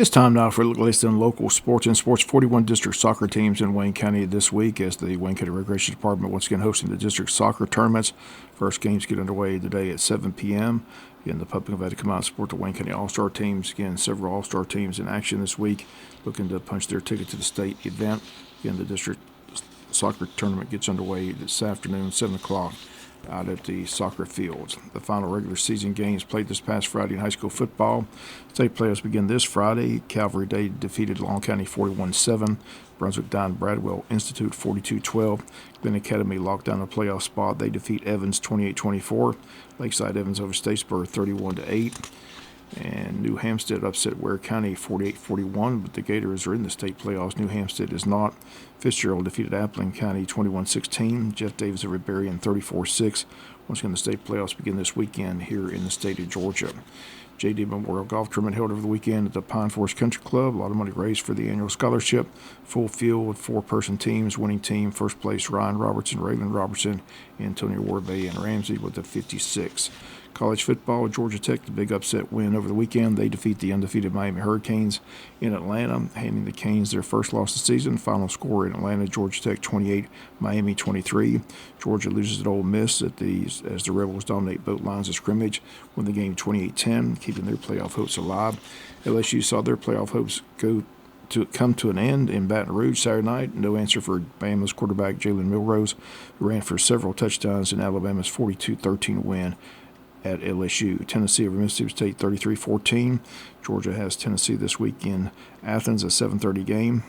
It's time now for a look at list in local sports and sports. 41 district soccer teams in Wayne County this week as the Wayne County Recreation Department once again hosting the district soccer tournaments. First games get underway today at 7 p.m. Again, the public have had to come out and support the Wayne County All-Star teams. Again, several All-Star teams in action this week looking to punch their ticket to the state event. Again, the district soccer tournament gets underway this afternoon, 7 o'clock. Out at the soccer fields. The final regular season games played this past Friday in high school football. State playoffs begin this Friday. Calvary Day defeated Long County 41-7. Brunswick Don Bradwell Institute 42-12. Glen Academy locked down a playoff spot. They defeat Evans 28-24. Lakeside Evans over Statesboro 31-8. And New Hampstead upset Ware County 48-41, but the Gators are in the state playoffs. New Hampstead is not. Fitzgerald defeated Appling County 21-16. Jeff Davis over Berrien 34-6. Once again, the state playoffs begin this weekend here in the state of Georgia. J.D. Memorial Golf Tournament held over the weekend at the Pine Forest Country Club. A lot of money raised for the annual scholarship. Full field with four-person teams. Winning team, first place, Ryan Robertson, Raylan Robertson, Antonio Warbay, and Ramsey with the 56. College football, Georgia Tech, the big upset win over the weekend. They defeat the undefeated Miami Hurricanes in Atlanta, handing the Canes their first loss of the season. Final score in Atlanta, Georgia Tech 28, Miami 23. Georgia loses at Ole Miss as the Rebels dominate both lines of scrimmage, win the game 28-10, keeping their playoff hopes alive. LSU saw their playoff hopes come to an end in Baton Rouge Saturday night. No answer for Bama's quarterback Jalen Milrose, who ran for several touchdowns in Alabama's 42-13 win at LSU. Tennessee over Mississippi State 33-14. Georgia has Tennessee this week in Athens, a 7:30 game.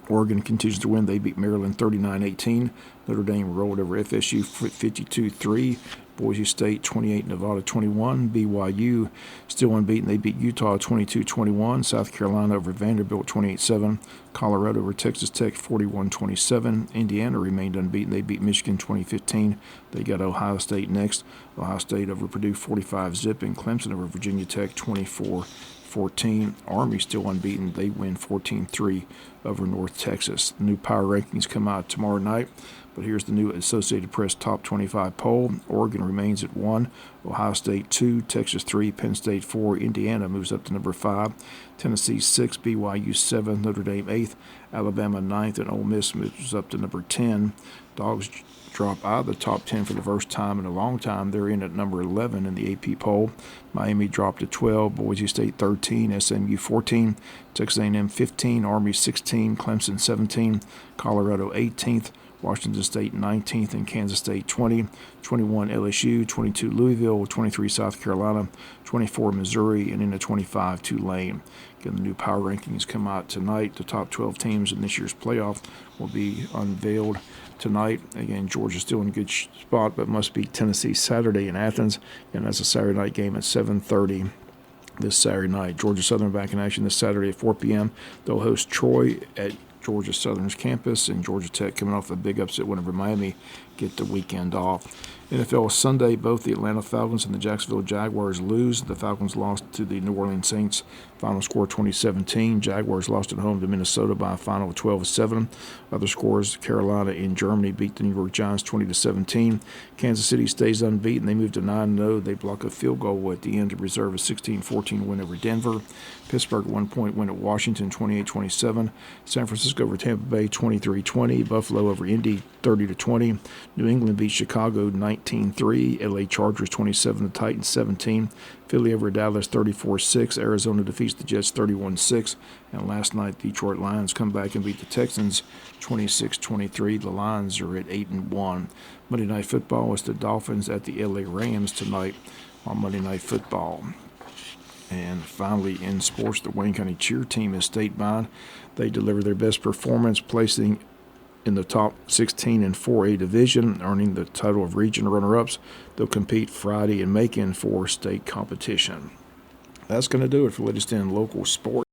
Oregon continues to win. They beat Maryland 39-18. Notre Dame rolled over FSU 52-3. Boise State 28, Nevada 21. BYU still unbeaten. They beat Utah 22-21. South Carolina over Vanderbilt 28-7. Colorado over Texas Tech 41-27. Indiana remained unbeaten. They beat Michigan 20-15. They got Ohio State next. Ohio State over Purdue 45-zip. And Clemson over Virginia Tech 24-14. Army still unbeaten. They win 14-3 over North Texas. The new power rankings come out tomorrow night. But here's the new Associated Press Top 25 poll. Oregon remains at 1, Ohio State 2, Texas 3, Penn State 4, Indiana moves up to number 5, Tennessee 6, BYU 7, Notre Dame 8th, Alabama 9th, and Ole Miss moves up to number 10. Dogs drop out of the top 10 for the first time in a long time. They're in at number 11 in the AP poll. Miami dropped to 12, Boise State 13, SMU 14, Texas A&M 15, Army 16, Clemson 17, Colorado 18th, Washington State 19th, and Kansas State 20, 21 LSU, 22 Louisville, 23 South Carolina, 24 Missouri, and in the 25 Tulane. Again, the new power rankings come out tonight. The top 12 teams in this year's playoff will be unveiled tonight. Again, Georgia's still in a good spot, but must beat Tennessee Saturday in Athens, and that's a Saturday night game at 7:30. This Saturday night. Georgia Southern back in action this Saturday at 4 p.m. They'll host Troy at Georgia Southern's campus, and Georgia Tech coming off a big upset whenever Miami get the weekend off. NFL Sunday, both the Atlanta Falcons and the Jacksonville Jaguars lose. The Falcons lost to the New Orleans Saints. Final score 2017. Jaguars lost at home to Minnesota by a final of 12-7. Other scores: Carolina in Germany beat the New York Giants 20-17. Kansas City stays unbeaten. They move to 9-0. They block a field goal at the end to reserve a 16-14 win over Denver. Pittsburgh 1-point win at Washington 28-27. San Francisco over Tampa Bay 23-20. Buffalo over Indy 30-20. New England beat Chicago 19-3. LA Chargers 27. The Titans 17. Philly over Dallas 34-6. Arizona defeats the Jets 31-6. And last night, Detroit Lions come back and beat the Texans 26-23. The Lions are at 8-1. Monday Night Football is the Dolphins at the LA Rams tonight on Monday Night Football. And finally, in sports, the Wayne County cheer team is state-bound. They deliver their best performance, placing in the top 16 in 4A division, earning the title of region runner-ups. They'll compete Friday in Macon for state competition. That's going to do it for latest in local sports.